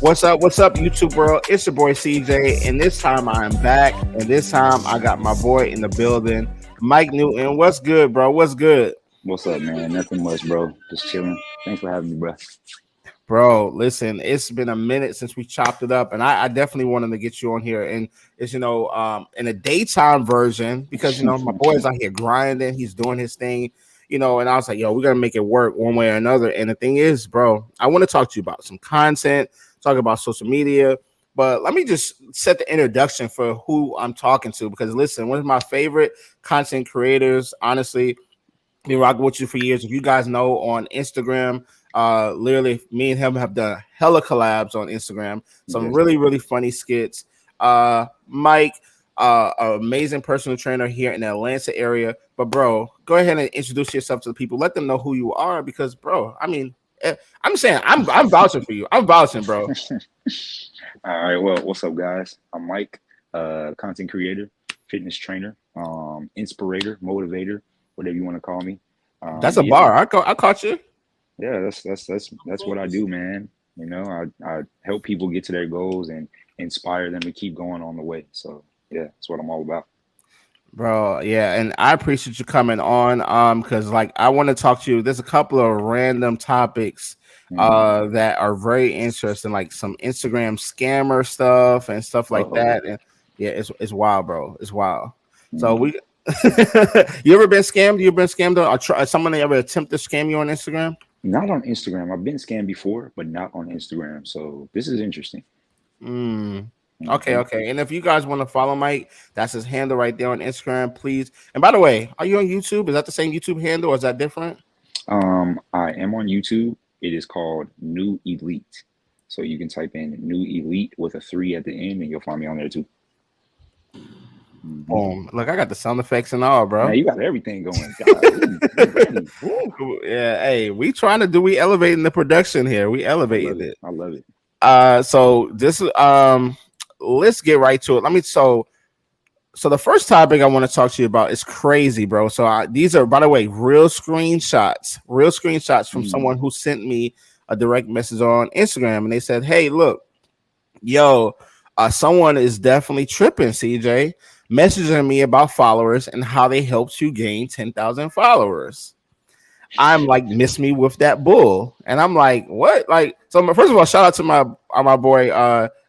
What's up, YouTube world? It's your boy CJ, and this time I am back, and this time I got my boy in the building, Mike Newton. What's good, bro? What's good, What's up, man? Nothing much, bro. Just chilling. Thanks for having me, bro. bro? Listen, it's been a minute since we chopped it up, and I definitely wanted to get you on here, and it's in a daytime version because my boy's out here grinding, he's doing his thing, and I was like, yo, we're gonna make it work one way or another. And the thing is, bro, I want to talk to you about some content, talk about social media. But let me just set the introduction for who I'm talking to because listen, one of my favorite content creators, honestly, been rocking with you for years. If you guys know on Instagram, literally me and him have done hella collabs on Instagram. Some Yes. really, really funny skits. Mike, an amazing personal trainer here in the Atlanta area. But bro, go ahead and introduce yourself to the people. Let them know who you are because, bro, I mean, I'm saying I'm vouching for you. I'm vouching, bro. All right. Well, what's up, guys? I'm Mike, content creator, fitness trainer, inspirator, motivator, whatever you want to call me. That's a Yeah, bar. I caught you. yeah. That's what I do, man. I help people get to their goals and inspire them to keep going on the way. So yeah, that's what I'm all about. Bro, yeah, and I appreciate you coming on. Because like I want to talk to you. There's a couple of random topics Hmm. that are very interesting, like some Instagram scammer stuff and stuff like Uh-oh. that. And yeah, it's wild, bro. It's wild. So Hmm. we you ever been scammed? You ever been scammed or someone ever attempt to scam you on Instagram? Not on Instagram. I've been scammed before, but not on Instagram. So this is interesting. Mm. Okay, Hmm. okay. And if you guys want to follow Mike, that's his handle right there on Instagram, please. And by the way, are you on YouTube? Is that the same YouTube handle or is that different? I am on YouTube. It is called New Elite. So you can type in New Elite with a three at the end, and you'll find me on there too. Hmm. Boom. Look, I got the sound effects and all, Man, bro. you got everything going. Golly, you ready? Woo. Yeah, hey, we elevating the production here. We I love elevating it. it. I love it. So this let's get right to it. So the first topic I want to talk to you about is crazy, bro. So these are, by the way, real screenshots from Mm. someone who sent me a direct message on Instagram, and they said, "Hey, look, yo, someone is definitely tripping, CJ, messaging me about followers and how they helped you gain 10,000 followers." I'm like, miss me with that bull. And I'm like, what? Like, so first of all, shout out to my boy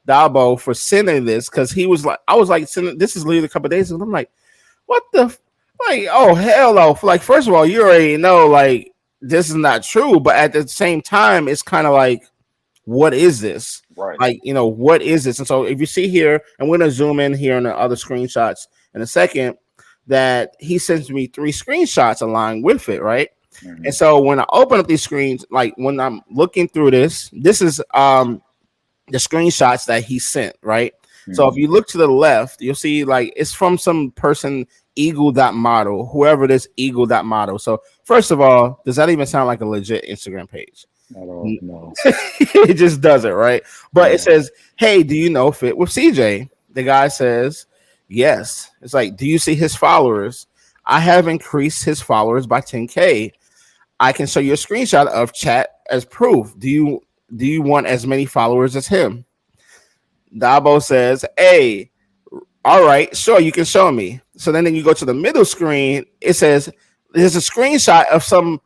Dabo for sending this because he was like, I was like, sending this is literally a couple of days ago. I'm like, what the like, oh hell no. Like, first of all, you already know like this is not true, but at the same time, it's kind of like, what is this? Right. Like, what is this? And so if you see here, and we're gonna zoom in here on the other screenshots in a second, that he sends me three screenshots aligned with it, right? And Hmm. so when I open up these screens, like when I'm looking through this is the screenshots that he sent, right? So if Hmm. you look to the left, you'll see like it's from some person eagle.model, whoever this eagle.model. So first of all, does that even sound like a legit Instagram page? At all. No. It just doesn't, right? But it No. says, "Hey, do you know Fit with CJ?" The guy says, "Yes." It's like, "Do you see his followers? I have increased his followers by 10K. I can show you a screenshot of chat as proof. Do you want as many followers as him?" Dabo says, "Hey, all right, sure, you can show me." So then you go to the middle screen. It says there's a screenshot of some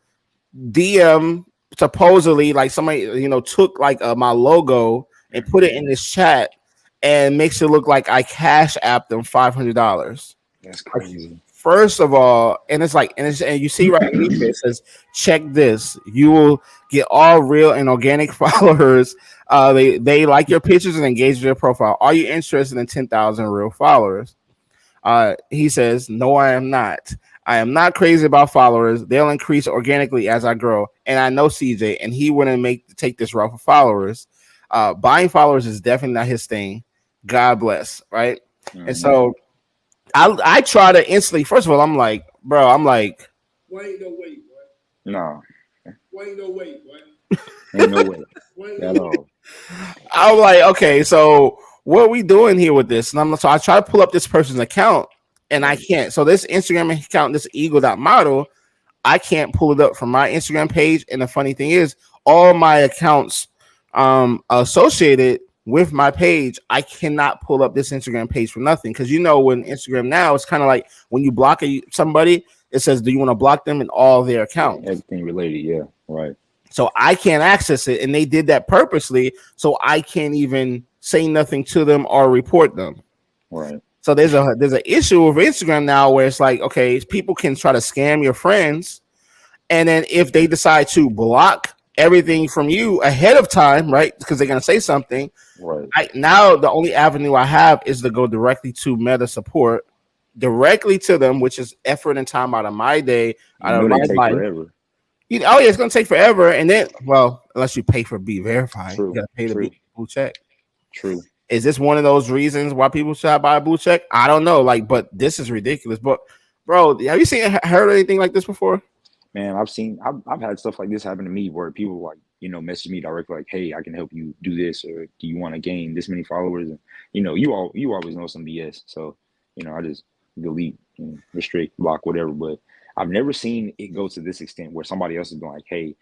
DM, supposedly like somebody took like my logo and put it Hmm. in this chat and makes it look like I cash apped them $500. That's Like, crazy. first of all, and it's like, and you see right underneath it, it says, "Check this. You will get all real and organic followers. They like your pictures and engage with your profile. Are you interested in 10,000 real followers?" He says, "No, I am not. I am not crazy about followers. They'll increase organically as I grow. And I know CJ, and he wouldn't take this route for followers. Buying followers is definitely not his thing. God bless, right?" And Hmm. so I try to instantly. First of all, I'm like, bro, I'm like, No. Ain't no way at all. I'm like, okay, so what are we doing here with this? And so I try to pull up this person's account, and I Right. can't. So this Instagram account, this eagle.model, I can't pull it up from my Instagram page. And the funny thing is, all my accounts associated with my page, I cannot pull up this Instagram page for nothing. Because when Instagram now, it's kind of like when you block somebody, it says, "Do you want to block them in all their accounts?" Everything related, yeah, right. So I can't access it, and they did that purposely, so I can't even say nothing to them or report them. Right. So there's an issue with Instagram now where it's like, okay, people can try to scam your friends, and then if they decide to block everything from you ahead of time, right? Because they're gonna say something. Right. Now the only avenue I have is to go directly to Meta support, directly to them, which is effort and time out of my day, You out of know my they take life. forever. Oh yeah, it's gonna take forever, and then unless you pay for Be Verified, you True. gotta pay to True. be blue check. True. Is this one of those reasons why people should buy a blue check? I don't know, but this is ridiculous. But bro, have you heard anything like this before? Man, I've had stuff like this happen to me where people like, message me directly like, hey, I can help you do this, or do you want to gain this many followers? And you always know some BS. So, I just delete, restrict, block, whatever. But I've never seen it go to this extent where somebody else is going like, hey,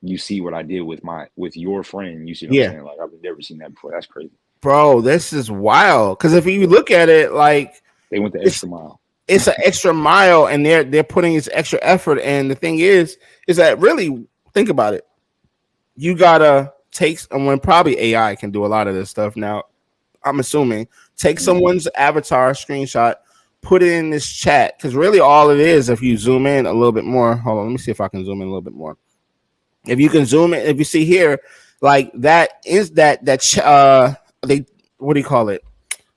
you see what I did with your friend. You see what I'm Yeah, saying? Like, I've never seen that before. That's crazy. bro, this is wild. Because if you look at it, like They went the it's extra mile. it's an extra mile, and they're putting this extra effort. And the thing is that really think about it. You gotta take, and when probably AI can do a lot of this stuff now. I'm assuming take Mhm. someone's avatar screenshot, put it in this chat, because really all it is, if you zoom in a little bit more, hold on, let me see if I can zoom in a little bit more. If you can zoom in, if you see here, like that is they, what do you call it?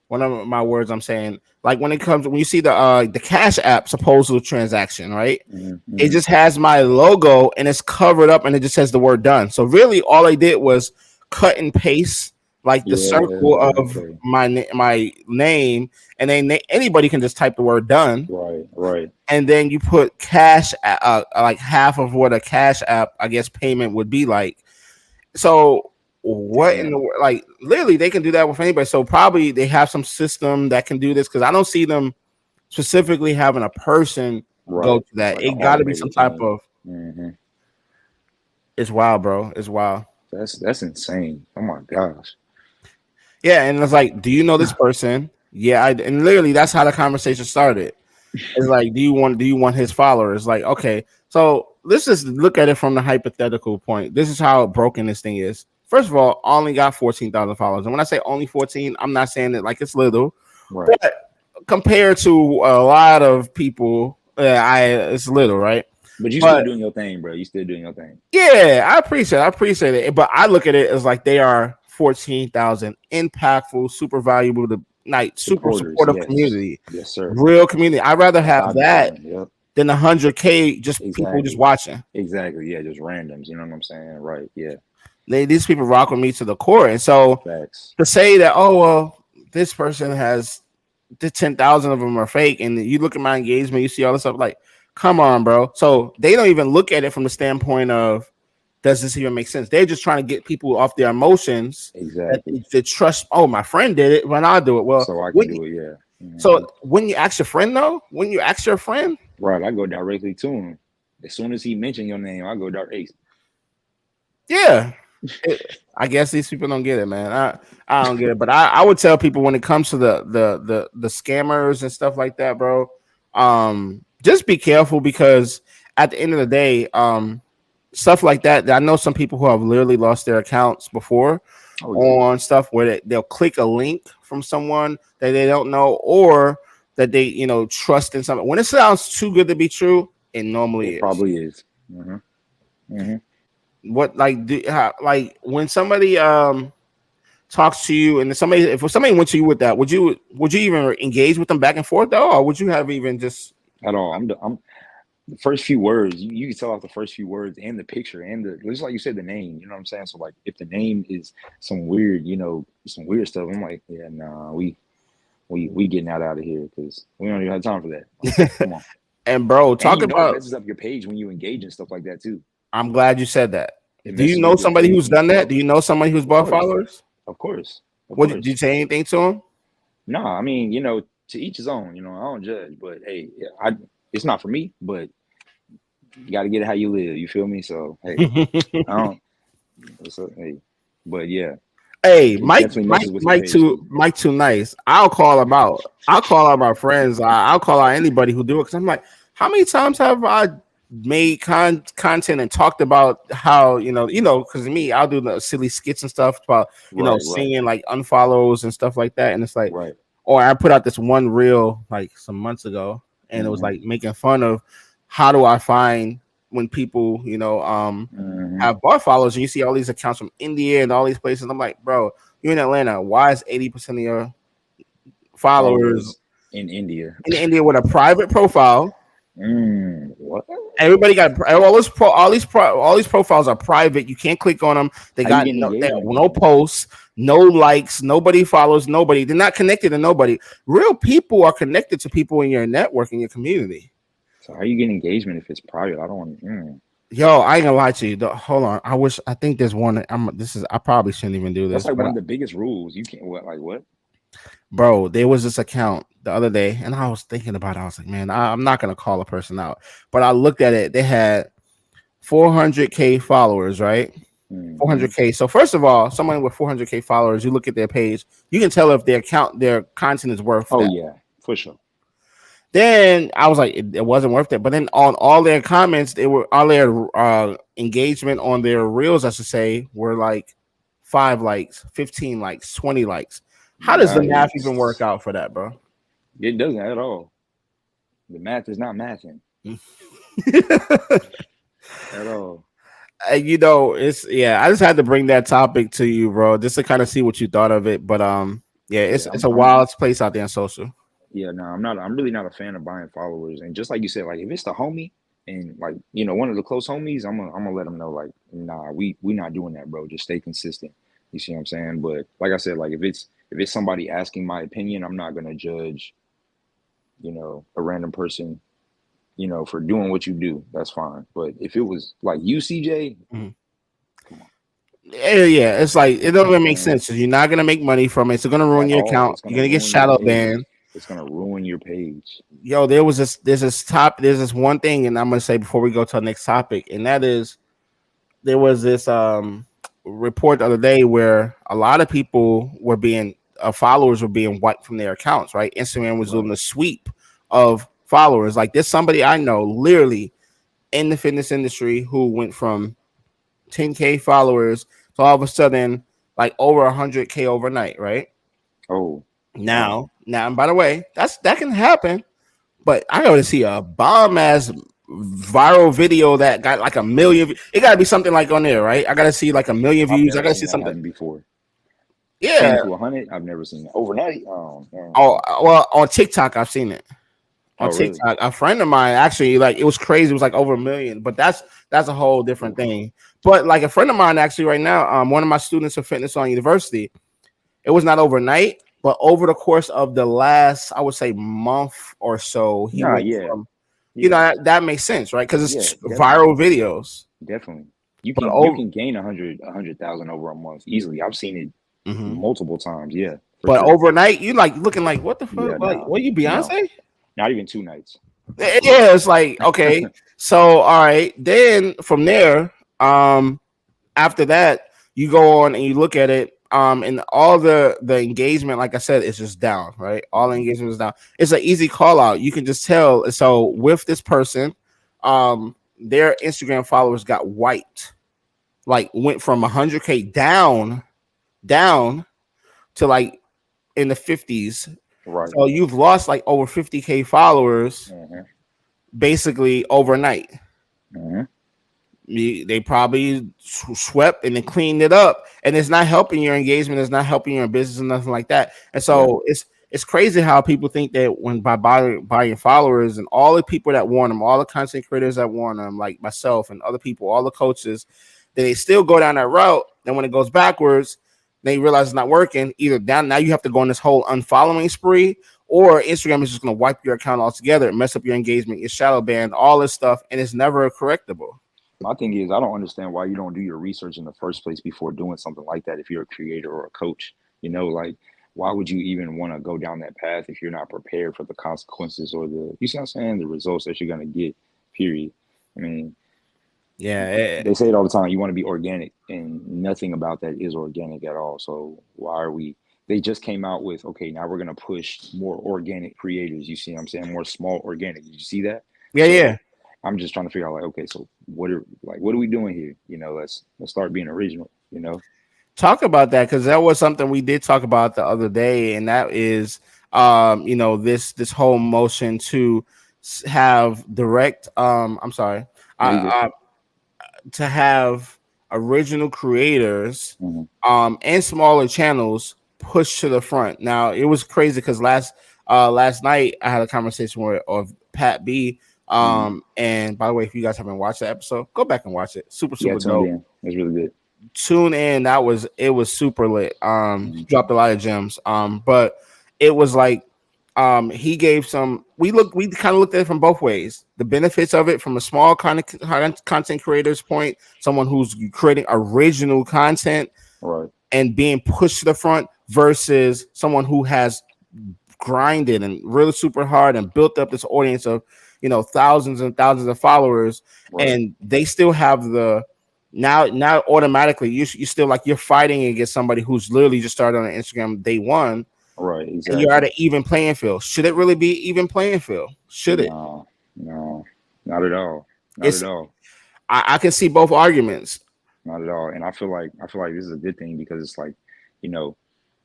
One of my words I'm saying, like when you see the Cash App supposed transaction, right? It Mhm. just has my logo and it's covered up and it just says the word done. So really all I did was cut and paste like the Yeah. circle of Okay. my name, and then anybody can just type the word done, Right. Right. and then you put like half of what a Cash App, I guess, payment would be like. So what in the Damn. like literally they can do that with anybody. So probably they have some system that can do this, because I don't see them specifically having a person go Right. to that. Like an It got to be some automated type thing. of. Hmm. It's wild, bro. It's wild. That's insane. Oh my gosh. Yeah, and it's like, do you know this person? Yeah, and literally that's how the conversation started. It's like, do you want his followers? Like, okay, so let's just look at it from the hypothetical point. This is how broken this thing is. First of all, I only got 14,000 followers, and when I say only 14, I'm not saying it like it's little, Right. but compared to a lot of people, it's little, right? But you still But doing your thing, bro. You still doing your thing. yeah, I appreciate it. But I look at it as like they are 14,000 impactful, super valuable to night, super Supporters, supportive yes. community, Yes, sir. real community. I'd rather That's have how I be that feeling. Yep. than 100K just people just Exactly. watching. Exactly. Yeah, just randoms. You know what I'm saying? Right. Yeah. These people rock with me to the core. And so Facts. to say that, oh well, this person has the 10,000 of them are fake, and you look at my engagement, you see all this stuff, like, come on, bro. So they don't even look at it from the standpoint of, does this even make sense? They're just trying to get people off their emotions, that Exactly. they trust. Oh, my friend did it, when I do it. Well, So I can do it. Yeah. so Hmm. when you ask your friend, though, when you ask your friend, Right. I go directly to him. As soon as he mentioned your name, I go direct. Hey, yeah, I guess these people don't get it, man. I don't get it, but I would tell people when it comes to the scammers and stuff like that, bro. Just be careful, because at the end of the day, stuff like that. I know some people who have literally lost their accounts before oh yeah. on stuff where they'll click a link from someone that they don't know, or that they trust in something. When it sounds too good to be true, it normally It is. probably is. Hmm. Hmm. What like like when somebody talks to you, and somebody if somebody went to you with that, would you even engage with them back and forth though, or would you have even just At all. I'm the first few words, you can tell off the first few words and the picture and just like you said, the name, you know what I'm saying? So like if the name is some weird, some weird stuff, I'm like, yeah, nah, we getting out of here because we don't even have time for that. Like, come on. and bro, And talk it about. messes up your page when you engage and stuff like that too. I'm glad you said that. It Do you messes know with your somebody page who's when you done that? scroll. Do you know somebody who's Of bought course. followers? Of course. Of What did course. you say anything to him? No, I mean, to each his own, I don't judge, but hey, it's not for me, but you got to get it how you live. You feel me? So, hey, I don't, hey. But yeah, Hey, it definitely messes with your page too. Mike too nice. I'll call him out. I'll call out my friends. I'll call out anybody who do it because I'm like, how many times have I made content and talked about how because me, I'll do the silly skits and stuff about Right, right, singing like unfollows and stuff like that, and it's like, right. or I put out this one reel like some months ago, and it was Hmm. like making fun of how do I find when people Hmm. have bought followers, and you see all these accounts from India and all these places. I'm like, bro, you're in Atlanta. Why is 80% of your followers Followers in India. in India with a private profile? What? Everybody got all these profiles are private. You can't click on them. They How you got getting they have engagement no then? posts, no likes. Nobody follows nobody. They're not connected to nobody. Real people are connected to people in your network in your community. So how you getting engagement if it's private? I don't want. Yo, I ain't gonna lie to you. Hold on. I think there's one. I probably shouldn't even do That's this, like one but of the biggest rules. You can't what like what? bro, there was this account the other day, and I was thinking about it. I was like, man, I'm not gonna call a person out, but I looked at it. They had 400K followers, right? Hmm. 400K. So first of all, someone with 400K followers, you look at their page, you can tell if their content is worth Oh that. yeah, for sure. Then I was like, it wasn't worth it. But then on all their comments, they were all their engagement on their reels, I should say, were like 5 likes, 15 likes, 20 likes. How does the math even work Yikes! out for that, bro? It doesn't at all. The math is not mathing at all. It's I just had to bring that topic to you, bro, just to kind of see what you thought of it. But yeah, Yeah, it's a wild place out there in social. yeah, no, I'm not. I'm really not a fan of buying followers. And just like you said, like if it's the homie and like one of the close homies, I'm gonna let them know like, nah, we not doing that, bro. Just stay consistent. You see what I'm saying? But like I said, like if it's somebody asking my opinion, I'm not gonna judge, a random person, for doing what you do. That's fine. But if it was like you, CJ, Mhm. come on. Yeah, it's like it You know don't what I'm even make saying? sense. You're not gonna make money from it. It's gonna ruin At your all. account. It's You're gonna gonna get ruin your shadow page. banned. It's gonna ruin your page. Yo, there's this one thing, and I'm gonna say before we go to the next topic, and that is there was this report the other day where a lot of people were being followers were being wiped from their accounts. Right, Instagram was doing Right. the sweep of followers. Like there's somebody I know, literally in the fitness industry, who went from 10K followers to all of a sudden like over 100K overnight. Right Oh, wow. now, and by the way, that can happen. But I gotta see a bomb ass viral video that got like a million. It gotta be something like on there, right? I gotta see like a million I've views. I never gotta seen see that something. happen before. Yeah. 10 to 100, I've never seen that. Overnight? Oh, Oh well, on TikTok I've seen it. On oh, really? TikTok, a friend of mine actually like it was crazy. It was like over a million, but that's a whole different Oof. thing. But like a friend of mine actually right now, one of my students of fitness on university, it was not overnight, but over the course of the last, I would say, month or so, he Nah, went yeah. from Yeah. that makes sense, right? Because Yeah, it's definitely. viral videos. Definitely. You But can you over can gain a hundred thousand over a month easily. I've seen it mhm. multiple times. Yeah, for But sure. overnight, you like looking like what the fuck? Yeah, Like nah. what you No. Beyonce? Not even 2 nights. Yeah, it's like okay. So all right, then from there, after that, you go on and you look at it, and all the engagement, like I said, is just down, right? All the Mhm. engagement is down. It's an easy call out. You can just tell. So with this person, their Instagram followers got wiped, like went from 100K down to like in the 50s. Right. So you've lost like over 50K followers Hmm. basically overnight. Hmm. They probably swept and then cleaned it up, and it's not helping your engagement. It's not helping your business and nothing like that. And Yeah. so it's crazy how people think that when by buying followers and all the people that want them, all the content creators that want them, like myself and other people, all the coaches, that they still go down that route. And when it goes backwards, they realize it's not working. Either down now you have to go on this whole unfollowing spree, or Instagram is just going to wipe your account altogether, mess up your engagement, your shadow ban, all this stuff, and it's never correctable. My thing is, I don't understand why you don't do your research in the first place before doing something like that. If you're a creator or a coach, like why would you even want to go down that path if you're not prepared for the consequences or you see what I'm saying, the results that you're gonna get. Period. I mean, Yeah, They say it all the time. You want to be organic, and nothing about that is organic at all. So why are we? They just came out with, okay, now we're gonna push more organic creators. You see what I'm saying? More small organic. Did you see that? yeah, yeah. So I'm just trying to figure out like, okay, so what are we doing here? Let's start being original. Talk about that because that was something we did talk about the other day, and that is, this whole motion to have direct. I'm sorry, No, you good. uh, to have original creators, Hmm. and smaller channels pushed to the front. Now it was crazy because last night I had a conversation with of Pat B. Hmm. And by the way, if you guys haven't watched the episode, go back and watch it. Super Yeah, super tuned dope. in. It's really good. Tune in. It was super lit. Hmm. Dropped a lot of gems. But it was like, he gave some. We kind of looked at it from both ways. The benefits of it from a small content creator's point, someone who's creating original content Right. and being pushed to the front versus someone who has grinded and really super hard and built up this audience of thousands and thousands of followers, Right. and they still have the now automatically you still like you're fighting against somebody who's literally just started on Instagram day one, Right. and you're at Exactly. an even playing field. Should it really be even playing field? Should it? No. No. Not at all. Not at It's all. I can see both arguments. Not at all. And I feel like this is a good thing because it's like, you know,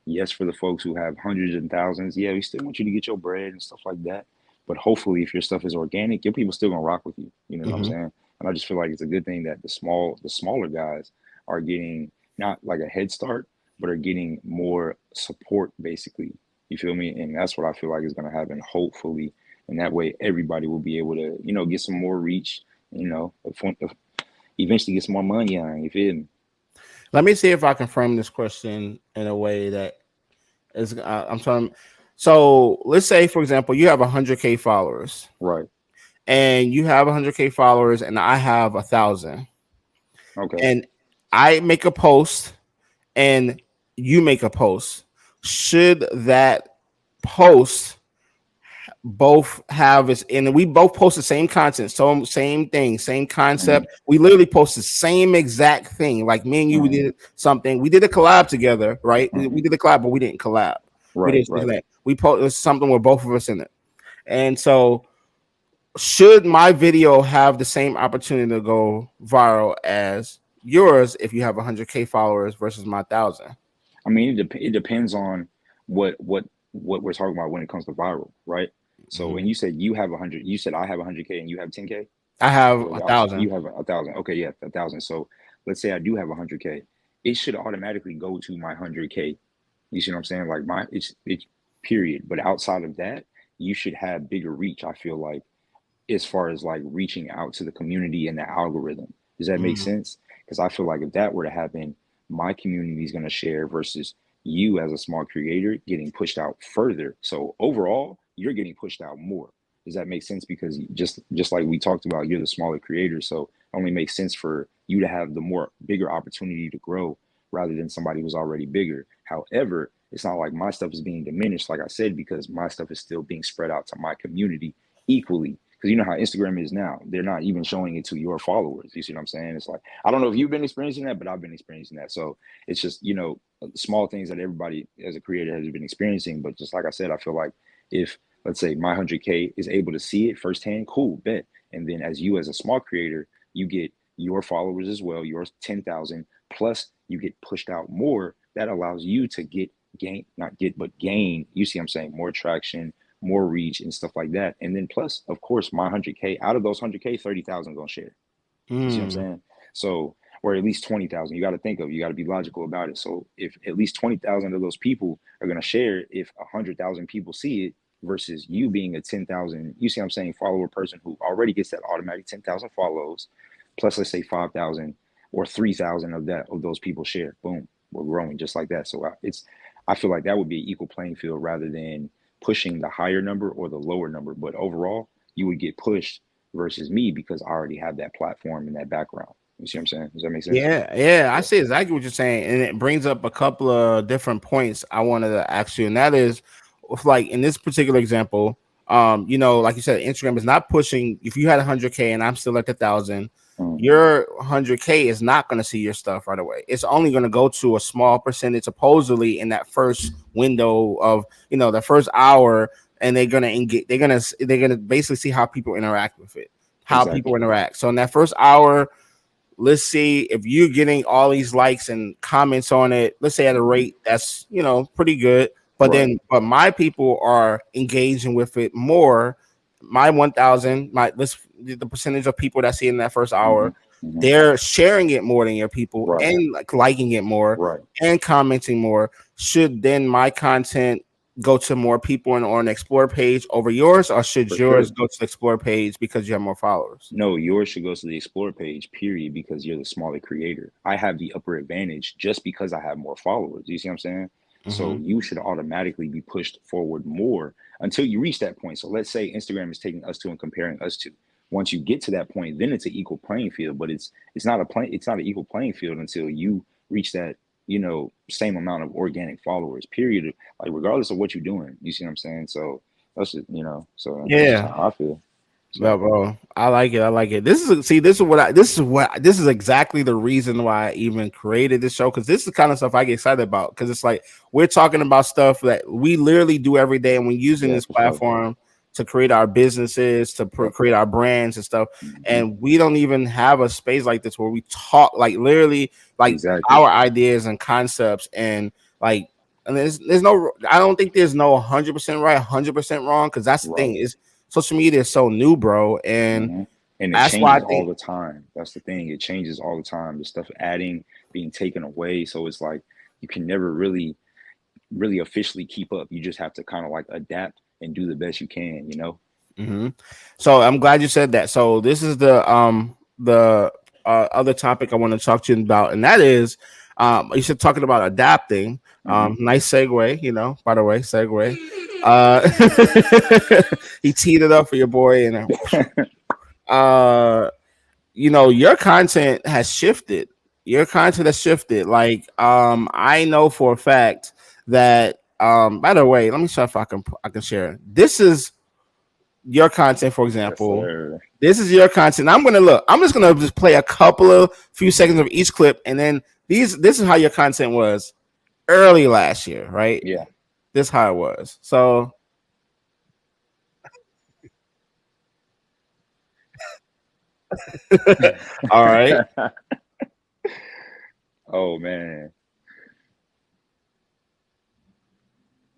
yes, for the folks who have hundreds and thousands, yeah, we still want you to get your bread and stuff like that. But hopefully, if your stuff is organic, your people still gonna rock with you. You know what I'm Hmm. saying? And I just feel like it's a good thing that the smaller guys are getting not like a head start, but are getting more support, basically. You feel me? And that's what I feel like is gonna happen. Hopefully, and that way everybody will be able to, get some more reach. Eventually get some more money on. You feel me? Let me see if I can frame this question in a way that is I'm trying. So let's say, for example, you have 100K followers, Right. and you have 100K followers, and I have 1,000, Okay. and I make a post, and you make a post. Should that post both have is and we both post the same content, so same thing, same Hmm. concept. We literally post the same exact thing. Like me and you, we Hmm. did something. We did a collab together, right? We Hmm. did a collab, but we didn't collab. We Right. didn't do Right. that. We posted something with both of us in it. And so, should my video have the same opportunity to go viral as yours if you have 100K followers versus my 1,000? I mean, it depends on what we're talking about when it comes to viral, right? So Mhm. when you said you have 100, you said I have 100K and you have 10K, I have or a you thousand. have 1,000. Okay, yeah, 1,000. So let's say I do have 100K, it should automatically go to my 100K. You see what I'm saying? Like it's period. But outside of that, you should have bigger reach. I feel like as far as like reaching out to the community and the algorithm. Does that make Mm. sense? Because I feel like if that were to happen, my community is going to share versus you as a small creator getting pushed out further. So overall, you're getting pushed out more. Does that make sense? Because just like we talked about, you're the smaller creator, so it only makes sense for you to have the more bigger opportunity to grow rather than somebody who's already bigger. However, it's not like my stuff is being diminished, like I said, because my stuff is still being spread out to my community equally, because you know how Instagram is now. They're not even showing it to your followers. You see what I'm saying? It's like, I don't know if you've been experiencing that, but I've been experiencing that. So it's just, small things that everybody as a creator has been experiencing. But just like I said, I feel like if, let's say, my 100K is able to see it firsthand, cool, bet. And then as you as a small creator, you get your followers as well, your 10,000, plus you get pushed out more. That allows you to not get, but gain, you see what I'm saying, more traction, more reach and stuff like that. And then plus, of course, my 100K, out of those 100K, 30,000 gonna share. You see what I'm Mm. saying? So, or at least 20,000. You got to be logical about it. So, if at least 20,000 of those people are gonna share, if 100,000 people see it, versus you being a 10,000, you see what I'm saying, follower person who already gets that automatic 10,000 follows, plus let's say 5,000 or 3,000 of those people share. Boom, we're growing just like that. So I feel like that would be an equal playing field rather than pushing the higher number or the lower number. But overall, you would get pushed versus me because I already have that platform and that background. You see what I'm saying? Does that make sense? Yeah, yeah, I Yeah. see exactly what you're saying, and it brings up a couple of different points I wanted to ask you, and that is, like in this particular example, like you said, Instagram is not pushing. If you had 100K and I'm still at 1,000, Mm. your 100K is not going to see your stuff right away. It's only going to go to a small percentage, supposedly, in that first window of, the first hour, and they're going to engage. They're going to basically see how people interact with it, how people Exactly. interact. So in that first hour, let's see if you're getting all these likes and comments on it, let's say at a Mhm. rate that's pretty good, but Right. then but my people are engaging with it more. My 1000, my let's the percentage of people that see it in that first Hmm. hour, Hmm. they're sharing it more than your people Right. and like liking it more Right. and commenting more. Should then my content go to more people on the explore page over yours, or should For yours sure. go to the explore page because you have more followers? No, yours should go to the explore page, period, because you're the smaller creator. I have the upper advantage just because I have more followers. You see what I'm saying? So Mm-hmm. you should automatically be pushed forward more until you reach that point. So let's say Instagram is taking us to and comparing us to. Once you get to that point, then it's an equal playing field. But it's not an equal playing field until you reach that, same amount of organic followers, period. Like regardless of what you're doing. You see what I'm saying? So that's just, so that's just Yeah. how I feel. Well, So bro, I like it. I like it. This is exactly the reason why I even created this show, because this is the kind of stuff I get excited about. Because it's like we're talking about stuff that we literally do every day, and we're using yeah, this for sure. platform to create our businesses, to Yep. create our brands and stuff. Hmm. And we don't even have a space like this where we talk like literally like Exactly. our ideas and concepts and like. And there's no. I don't think there's no 100% right, 100% wrong, because that's the Right. thing is social media is so new, bro, and Hmm. And it that's why I changes all think. the time. That's the thing. It changes all the time. The stuff adding, being taken away. So it's like you can never really officially keep up. You just have to kind of like adapt and do the best you can. Mhm. So I'm glad you said that. So this is the other topic I want to talk to you about, and that is you said talking about adapting. Hmm. Nice segue, by the way, segue. He teed it up for your boy, and uh your content has shifted. Your content has shifted. Like, I know for a fact that, by the way, let me see if I can share. This is your content, for Yes, example. sir. This is your content. I'm gonna look. I'm just gonna just play a couple of few seconds of each clip, and then this is how your content was early last year, right? Yeah. This is how it was. So, all right. Oh man.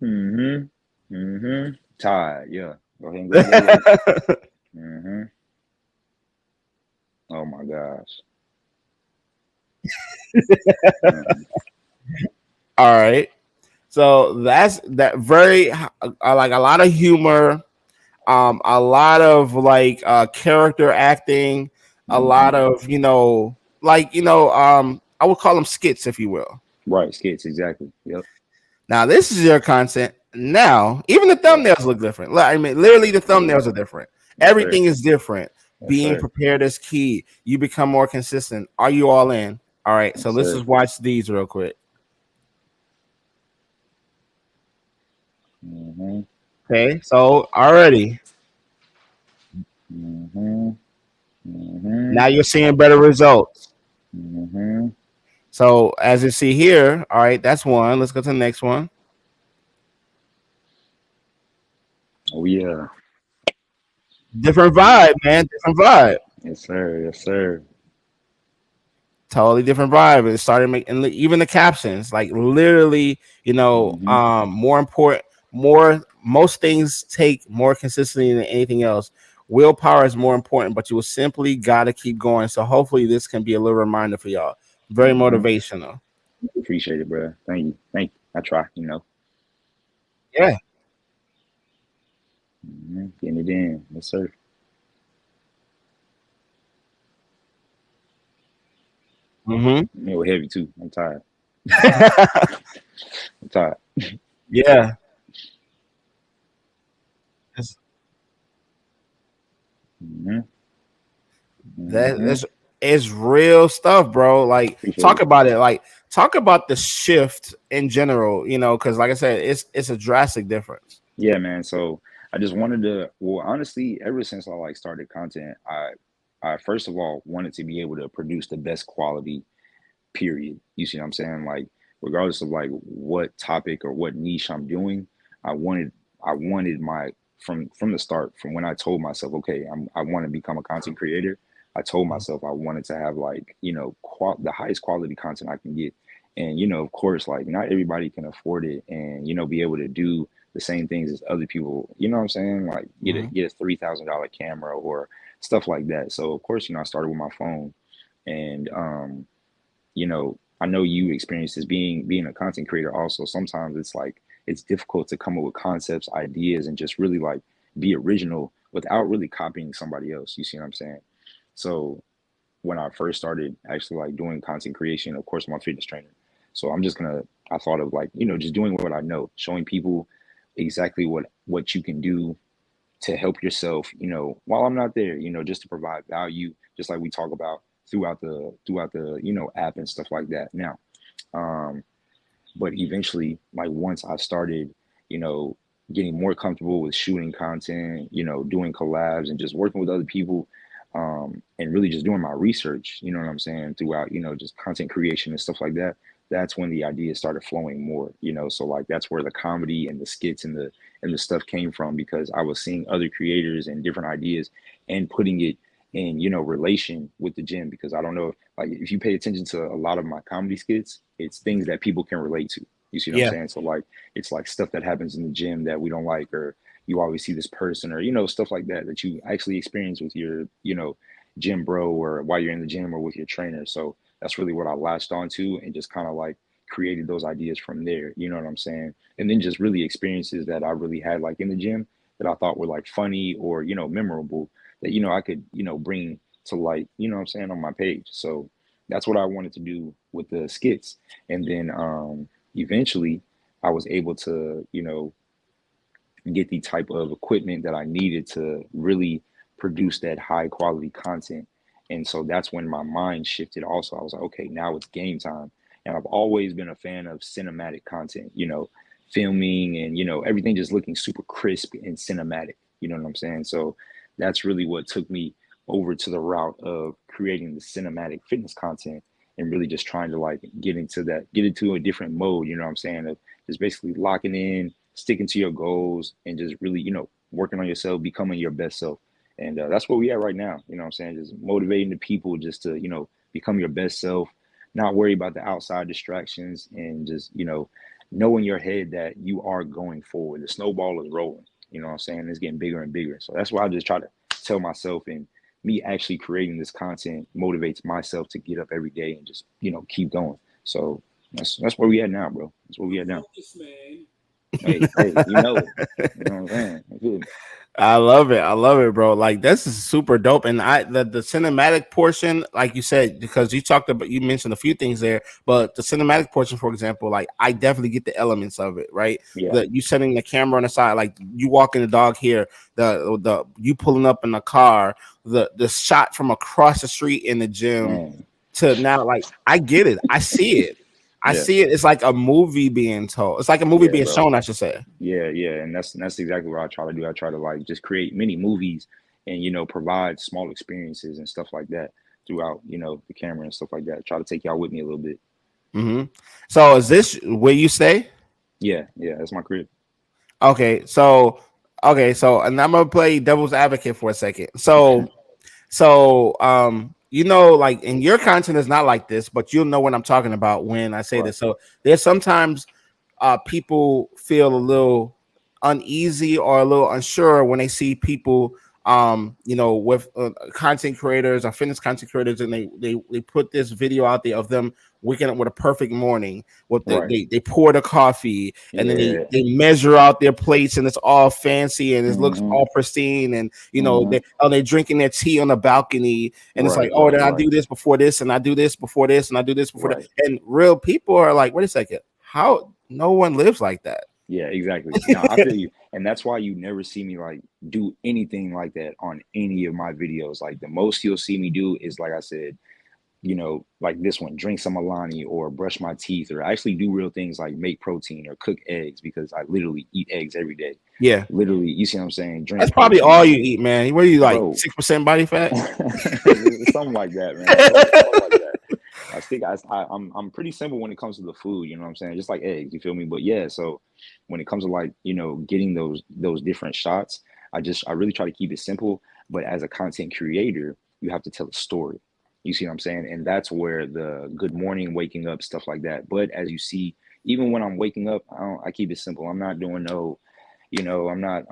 Hmm. Hmm. Tired. Yeah. Go ahead and grab that link. Hmm. Oh my gosh. Hmm. All right. So that's that very like a lot of humor, a lot of like character acting, a Hmm. lot of I would call them skits, if you will. Right. Skits. Exactly. Yep. Now this is your content. Now even the Yeah. thumbnails look different. I mean, literally the Yeah. thumbnails are different. Yes, sir. Everything is different. Yes, Being sir. prepared is key. You become more consistent. Are you all in? All right. So Yes, let's sir. just watch these real quick. Hmm. Okay. So already Hmm. Hmm. now you're seeing better results. Hmm. So as you see here, all right, that's one. Let's go to the next one. Oh yeah. Different vibe, man. Different vibe. Yes, sir. Yes, sir. Totally different vibe. It started making even the captions, like literally, Hmm. more important, more most things take more consistency than anything else. Willpower is more important, but you will simply gotta keep going. So hopefully this can be a little reminder for y'all. Very Hmm. motivational. Appreciate it, bro. Thank you. Thank you. I try. Yeah. Getting it in. Yes, sir. Hmm. A little heavy too. I'm tired. I'm tired. Yeah. It's- Hmm. That Hmm. that's it's real stuff, bro. Like Appreciate talk it. about it. Like talk about the shift in general. Because like I said, it's a drastic difference. Yeah, man. So I just wanted to. Well, honestly, ever since I like started content, I first of all wanted to be able to produce the best quality, period. You see what I'm saying? Like, regardless of like what topic or what niche I'm doing, I wanted I wanted my from the start, from when I told myself, okay, I want to become a content creator. I told myself I wanted to have, like, the highest quality content I can get. And of course, like, not everybody can afford it and be able to do the same things as other people. You know what I'm saying? Like, Mhm. get a $3,000 camera or stuff like that. So of course, I started with my phone. And I know you experienced this being a content creator also. Sometimes it's like it's difficult to come up with concepts, ideas, and just really like be original without really copying somebody else. You see what I'm saying? So when I first started actually like doing content creation, of course I'm a fitness trainer. So I thought of like, just doing what I know, showing people exactly what you can do to help yourself, while I'm not there, just to provide value, just like we talk about throughout the app and stuff like that. Now, um, but eventually, like, once I started, you know, getting more comfortable with shooting content, doing collabs and just working with other people, and really just doing my research, you know what I'm saying, throughout, just content creation and stuff like that. That's when the ideas started flowing more, So like that's where the comedy and the skits and the stuff came from, because I was seeing other creators and different ideas and putting it in, relation with the gym. Because I don't know, like, if you pay attention to a lot of my comedy skits, it's things that people can relate to. You see what I'm Yeah. saying? So like it's like stuff that happens in the gym that we don't like, or you always see this person, or stuff like that that you actually experience with your, gym bro, or while you're in the gym, or with your trainer. So that's really what I latched onto and just kind of like created those ideas from there. You know what I'm saying? And then just really experiences that I really had like in the gym that I thought were like funny or, memorable, that, I could, bring to light, what I'm saying, on my page. So that's what I wanted to do with the skits. And then eventually I was able to, get the type of equipment that I needed to really produce that high quality content. And so that's when my mind shifted also. I was like, okay, now it's game time. And I've always been a fan of cinematic content, filming and, everything just looking super crisp and cinematic. You know what I'm saying? So that's really what took me over to the route of creating the cinematic fitness content, and really just trying to like get into a different mode, you know what I'm saying? Of just basically locking in, sticking to your goals, and just really, working on yourself, becoming your best self. And that's where we at right now. You know what I'm saying? Just motivating the people just to, become your best self, not worry about the outside distractions, and just, know in your head that you are going forward. The snowball is rolling. You know what I'm saying? It's getting bigger and bigger. So that's why I just try to tell myself, and me actually creating this content motivates myself to get up every day and just, keep going. So that's where we at now, bro. That's where we at now. Hey, you know it. You know what I'm saying? I love it. I love it, bro. Like, this is super dope. And the cinematic portion, like you said, because you mentioned a few things there, but the cinematic portion, for example, like, I definitely get the elements of it, right? Yeah, The you setting the camera on the side, like you walking the dog here, the you pulling up in the car, the shot from across the street in the gym man. to now, like, I get it. I see it. I Yeah, see it. It's like a movie being told. It's like a movie yeah, being bro. shown, I should say. Yeah, and that's exactly what I try to do. I try to like just create mini movies and provide small experiences and stuff like that throughout the camera and stuff like that. Try to take y'all with me a little bit. Hmm. So is this where you stay? Yeah, that's my crib. Okay, so and I'm gonna play devil's advocate for a second. Like, and your content is not like this, but you'll know what I'm talking about when I say Right. this. So there's sometimes people feel a little uneasy or a little unsure when they see people with content creators or fitness content creators, and they put this video out there of them waking up with a perfect morning, with Right. they pour the coffee, and then Yeah. they measure out their plates, and it's all fancy and it looks Mm-hmm. all pristine, and Mm-hmm. they're drinking their tea on the balcony, and it's like, Right. oh, Right. then I Right. do this before this, and I do this before this, and I do this before that. Right. And real people are like, wait a second, how no one lives like that. Yeah, exactly. Now I feel you. And that's why you never see me like do anything like that on any of my videos. Like the most you'll see me do is, like I said, like this one, drink some Alani or brush my teeth, or actually do real things like make protein or cook eggs, because I literally eat eggs every day. Yeah, Literally, you see what I'm saying? that's Drink probably all protein, you eat, man. What are you like, bro. 6% body fat? Something like that, man. Something like that. I'm pretty simple when it comes to the food, you know what I'm saying? Just like eggs, you feel me? But yeah, so when it comes to like, getting those different shots, I really try to keep it simple. But as a content creator, you have to tell a story. You see what I'm saying? And that's where the good morning, waking up, stuff like that. But as you see, even when I'm waking up, I keep it simple. I'm not doing no, I'm not,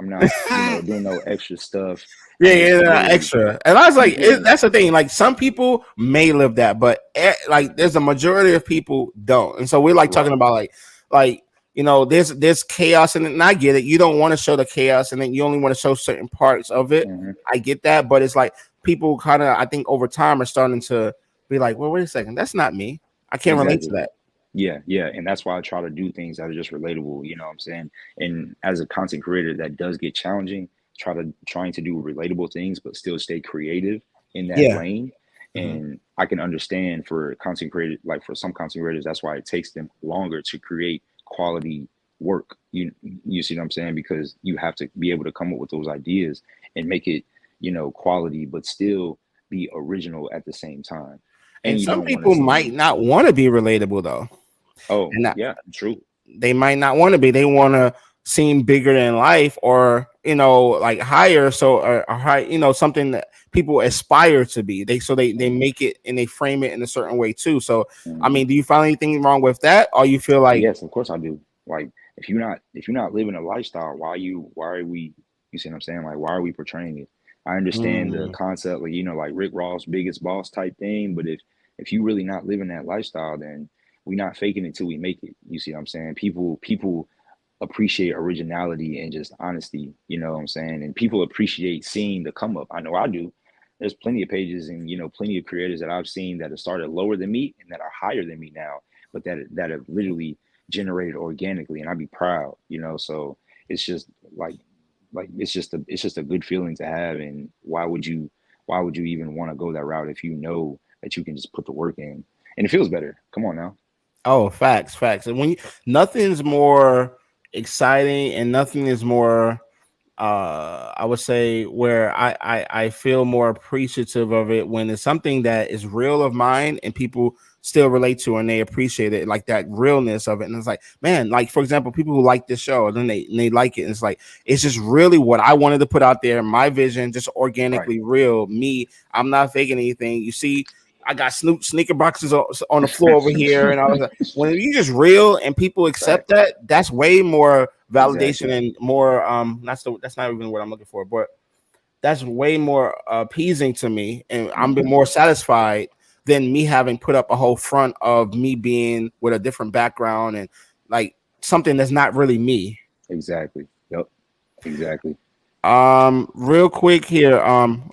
doing no extra stuff. Yeah, I'm just yeah, literally, extra. And I was you like, feel me? that's the thing. Like, some people may live that, but like, there's a majority of people don't. And so we're like talking Right. about like there's chaos in it, and I get it. You don't want to show the chaos, and then you only want to show certain parts of it. Hmm. I get that, but it's like people kind of, I think, over time are starting to be like, well, wait a second, that's not me. I can't relate to Exactly. that. Yeah, yeah. And that's why I try to do things that are just relatable, you know what I'm saying? And as a content creator, that does get challenging, trying to do relatable things, but still stay creative in that Yeah. lane. Hmm. And I can understand for content creators, like for some content creators, that's why it takes them longer to create quality work. You see what I'm saying? Because you have to be able to come up with those ideas and make it, quality, but still be original at the same time. And And you some don't want to people might seem, not want to be relatable though, oh, and yeah, true. they might not want to be. They want to seem bigger than life, or like higher. So, or high, something that people aspire to be. They Mhm, make it and they frame it in a certain way too. So, I mhm. mean, do you find anything wrong with that, or you feel like, Yes, of course I do. Like if you're not living a lifestyle, why are we, you see what I'm saying? Like why are we portraying it? I understand the mm, concept, like like Rick Ross, biggest boss type thing, but if you really not living that lifestyle, then we not faking it till we make it. You see what I'm saying? People appreciate originality and just honesty, you know what I'm saying? And people appreciate seeing the come up. I know I do. There's plenty of pages and plenty of creators that I've seen that have started lower than me and that are higher than me now, but that have literally generated organically, and I'd be proud, So it's just like it's just a good feeling to have. And why would you even want to go that route if you know that you can just put the work in and it feels better? Come on now. oh, facts, facts. And nothing's more exciting, and nothing is more, I would say, where I feel more appreciative of it when it's something that is real of mine and people still relate to and they appreciate it, like that realness of it. And it's like, man, like, for example, people who like this show, and then they like it, and it's like, it's just really what I wanted to put out there, my vision, just Right. organically real me. I'm not faking anything. You see, I got Snoop sneaker boxes on the floor over here, and I was like, when you just real and people accept Facts. that, that's way more validation Exactly. and more, that's not even what I'm looking for, but that's way more appeasing to me, and I'm been Hmm. more satisfied than me having put up a whole front of me being with a different background and like something that's not really me. Exactly. Yep. Exactly. Real quick here,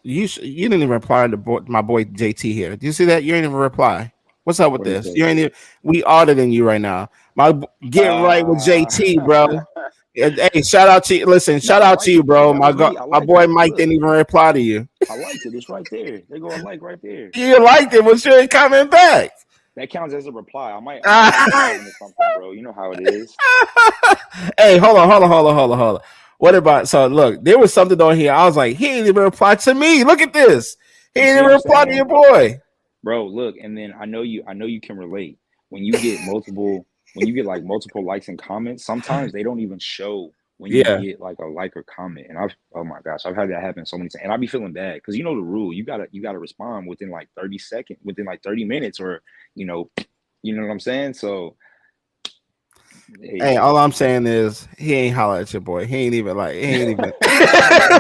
you didn't even reply to my boy JT here. Do you see that? You didn't even reply. What's up with What do you this? say? You ain't even, we auditing you right now. Get right with Uh JT, bro. Hey, shout out to you. Listen, no, shout I out to like you, it. Hey, bro. that was me. I My like boy it. Mike Look, didn't even reply to you. I like it. It's right there. They go a like right there. You liked it, but you ain't coming back. That counts as a reply. I might reply him to something, bro. You know how it is. Hey, hold on. What about, so look, there was something on here. I was like, he ain't even reply to me. Look at this. He You ain't see even what I'm reply to your saying? boy. Bro, look, and then I know you can relate. When you get multiple, when you get like multiple likes and comments, sometimes they don't even show when you Yeah. get like a like or comment. And oh my gosh, I've had that happen so many times. And I be feeling bad because you know the rule. You gotta respond within like 30 seconds, within like 30 minutes, or you know, you know what I'm saying? So Hey, hey, all I'm saying is he ain't holler at your boy. He ain't even like, he ain't even. I'm gonna go,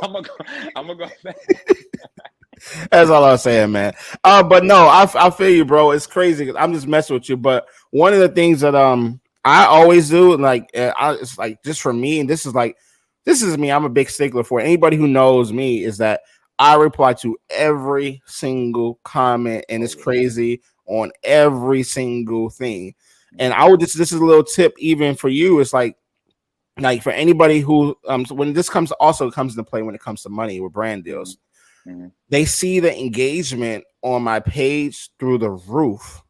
I'm gonna go, I'm gonna go back. That's all I'm saying, man. But no, I feel you, bro. It's crazy. I'm just messing with you. But one of the things that I always do, like, it's like just for me, and this is me. I'm a big stickler for it. Anybody who knows me is that I reply to every single comment, and Oh it's yeah. crazy on every single thing. And Mhm, I would just, this is a little tip even for you. It's like for anybody who so when this comes, also comes into play when it comes to money or brand mhm, deals. Hmm. they see the engagement on my page through the roof.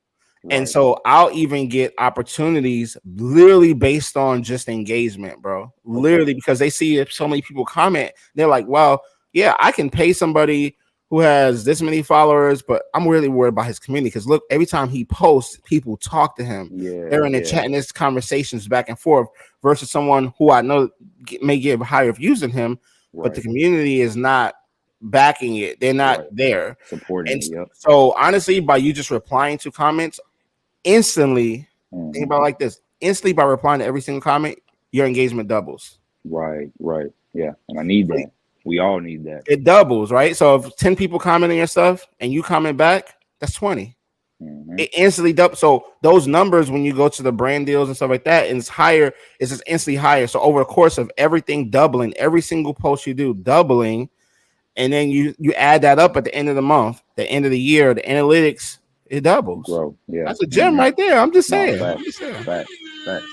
And Right. so I'll even get opportunities literally based on just engagement, bro. Okay. Literally, because they see if so many people comment, they're like, well, yeah, I can pay somebody who has this many followers, but I'm really worried about his community. Because look, every time he posts, people talk to him. Yeah. They're in the Yeah. chat and there's conversations back and forth versus someone who I know may give higher views than him, but the Right. community is not backing it. They're not Right. there. Supporting And it. Yep. so honestly, by you just replying to comments, instantly, think Hmm. about it like this: instantly by replying to every single comment, your engagement doubles. Right. Right. Yeah. And I need that. We all need that. It doubles, right? So if 10 people comment on your stuff and you comment back, that's 20. Hmm. It instantly doubles. So those numbers, when you go to the brand deals and stuff like that, and it's higher, it's just instantly higher. So over the course of everything doubling, every single post you do doubling, and then you add that up at the end of the month, the end of the year, the analytics, it doubles. Grow. Yeah. That's a gem Hmm. right there. I'm just No, saying. I'm facts. just saying. Facts. Facts.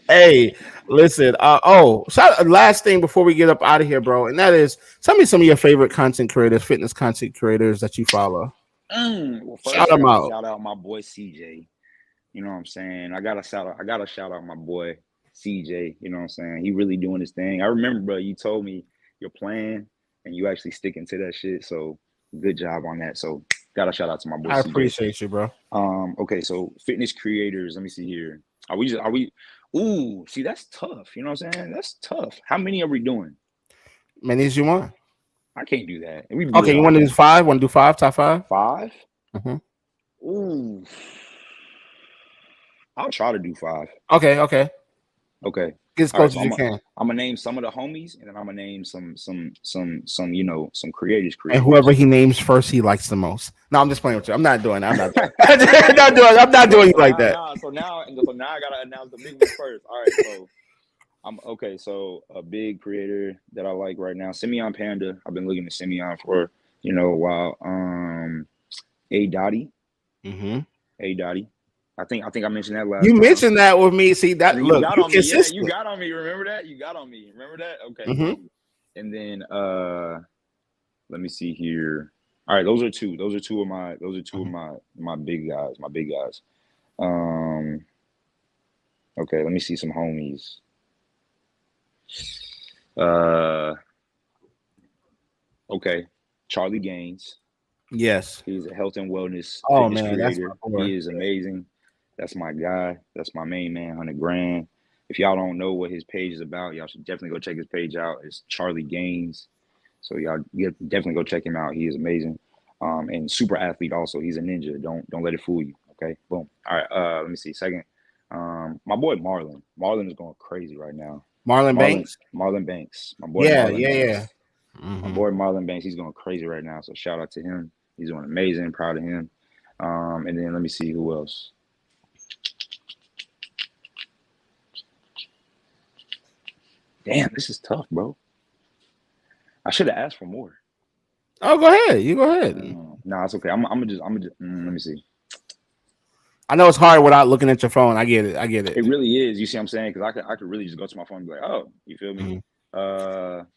Hey, listen. Last thing before we get up out of here, bro, and that is, tell me some of your favorite content creators, fitness content creators that you follow. Well, Shout first I them gotta out. shout out my boy CJ. You know what I'm saying? I gotta shout out my boy CJ. You know what I'm saying? He really doing his thing. I remember, bro, you told me your plan and you actually sticking to that shit. So good job on that. So gotta shout out to my boy I CJ. appreciate you, bro. Okay, so fitness creators, let me see here. Are we ooh, see that's tough. You know what I'm saying? That's tough. How many are we doing? Many as you want. I can't do that. And we can do Okay, it you off want to do five? Want to do five? Top 5? five? Mm-hmm. Ooh. I'll try to do five. Okay, okay. Okay. Get as All right. close So as you can. I'm gonna name some of the homies, and then I'm gonna name some some creators And whoever creators. he names first, he likes the most. No, I'm just playing with you. I'm not doing that. I'm not doing. I'm not doing. I'm not Look, doing you so like now that. now so now I gotta announce the big one first. All right. So I'm okay. So a big creator that I like right now, Simeon Panda. I've been looking at Simeon for a while. A Dottie, Mm-hmm. A Dottie. I think I mentioned that last You time. mentioned that with me. See that? You Look, got you on me. Yeah, you consistent. got on me. Remember that? You got on me. Remember that? Okay, Mm-hmm. boom. And then let me see here. All right, those are two. Mm-hmm. My big guys. My big guys. Um okay, let me see some homies. Uh okay. Charlie Gaines. Yes. He's a health and wellness Oh fitness man, that's my creator. boy. He is amazing. That's my guy. That's my main man, 100 grand. If y'all don't know what his page is about, y'all should definitely go check his page out. It's Charlie Gaines. So y'all definitely go check him out. He is amazing. And super athlete also. He's a ninja. Don't let it fool you. Okay. Boom. All right. Let me see. Second. My boy Marlon. Marlon is going crazy right now. Marlon Marlon Banks. Marlon Banks. My boy Yeah, Marlon yeah, yeah. Banks. My Mm-hmm. boy Marlon Banks. He's going crazy right now. So shout out to him. He's doing amazing. Proud of him. And then let me see who else. Damn, this is tough, bro. I should have asked for more. Oh, go ahead. You go ahead. Nah, it's okay. Let me see. I know it's hard without looking at your phone. I get it. I get it. It really is. You see what I'm saying? Because I could really just go to my phone and be like, oh, you feel me? Mm-hmm.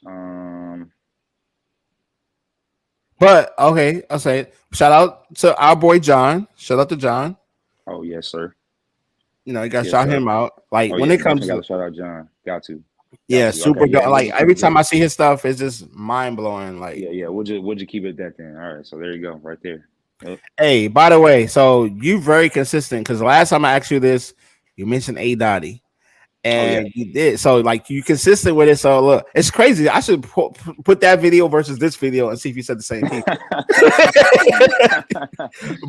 Uh, um, But okay, I'll say it. Shout out to our boy John. Shout out to John. oh yes, sir. You know, you got to Yes, shout sir. him out. Like Oh when yeah, it definitely comes got to, to shout out John. Got to. yeah, Okay, super yeah. dope. We'll Like just keep every it. time I see his stuff, it's just mind blowing. Like, Yeah. We'll just keep it at that then. All right. So there you go, right there. Yep. hey, by the way, so you very consistent because last time I asked you this, you mentioned A Dottie. Oh yeah. And you did so, like, you consistent with it. So look, it's crazy. I should put that video versus this video and see if you said the same people.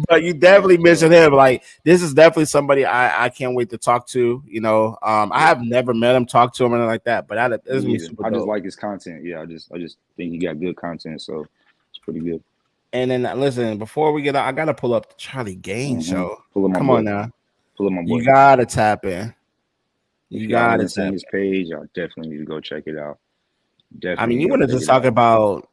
But you definitely mentioned him. Like, this is definitely somebody I can't wait to talk to. You know, I Yeah. have never met him, talked to him, or anything like that. But this Me is gonna be either. super I just dope. like his content. Yeah. I just think he got good content. So it's pretty good. And then listen, before we get out, I gotta pull up the Charlie Gaines show. Pull up my Come on boy. now, Pull up my you boy. gotta tap in. If You y'all gotta haven't seen tap his in. page, y'all definitely need to go check it out. I Definitely mean, need you to go want to check just it talk out. about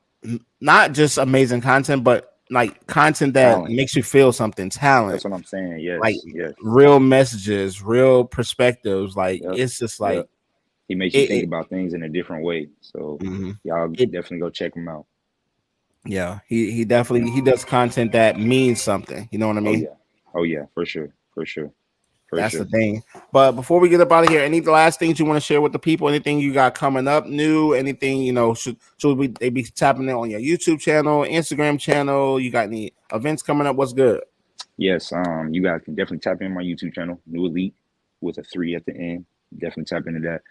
not just amazing content, but like content that Talent. makes you feel something, talent, That's what I'm saying. like Yes. Yes. real messages, real perspectives. Like Yep. it's just Yep. like He makes you think it, about things in a different way. So mhm. y'all it definitely go check him out. yeah, he definitely he does content that means something. You know what I Oh mean? yeah. Oh yeah, for sure. For sure. For That's the sure. thing. But before we get up out of here, any last things you want to share with the people? Anything you got coming up new? Anything should we they be tapping in on your YouTube channel, Instagram channel? You got any events coming up? What's good? Yes, you guys can definitely tap in my YouTube channel, New Elite, with a 3 at the end. Definitely tap into that.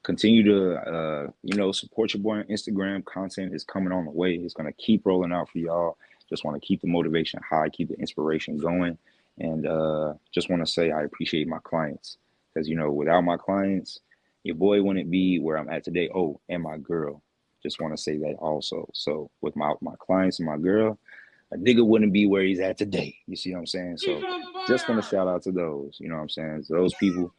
Continue to support your boy on Instagram. Content is coming on the way. It's gonna keep rolling out for y'all. Just want to keep the motivation high, keep the inspiration going, and just want to say I appreciate my clients because without my clients, your boy wouldn't be where I'm at today. Oh, and my girl. Just want to say that also. So with my clients and my girl, a nigga wouldn't be where he's at today. You see what I'm saying? So just want to shout out to those, you know what I'm saying? So those people.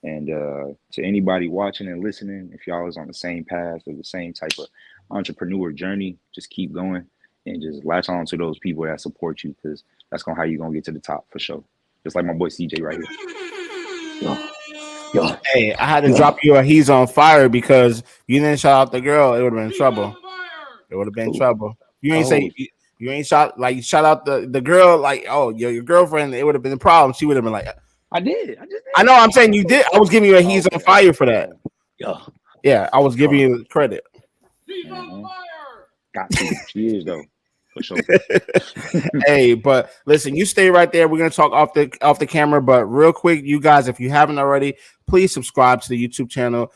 And to anybody watching and listening, if y'all is on the same path or the same type of entrepreneur journey, just keep going and just latch on to those people that support you because that's how you're gonna get to the top for sure. Just like my boy CJ right here. Yo, yo, Hey, I had to yo. drop you a he's on fire because you didn't shout out the girl. It would have been trouble. It would have been Ooh. trouble. You ain't Oh, say you ain't shot like you shout out the girl like oh your girlfriend. It would have been a problem. She would have been like I did. I just I did. know. I'm saying you did. I was giving you a Oh, he's okay, on okay. fire for that. Yo, Yeah, I was giving yo. you credit. Mm-hmm. Got to. She is though, for sure. Hey, but listen, you stay right there. We're gonna talk off the camera, but real quick, you guys, if you haven't already, please subscribe to the YouTube channel.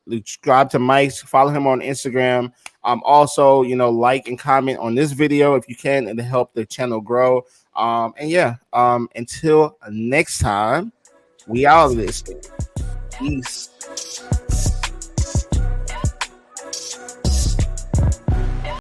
Subscribe to Mike's, follow him on Instagram. Also, like and comment on this video if you can, and to help the channel grow. And yeah, until next time, we out of this. Peace.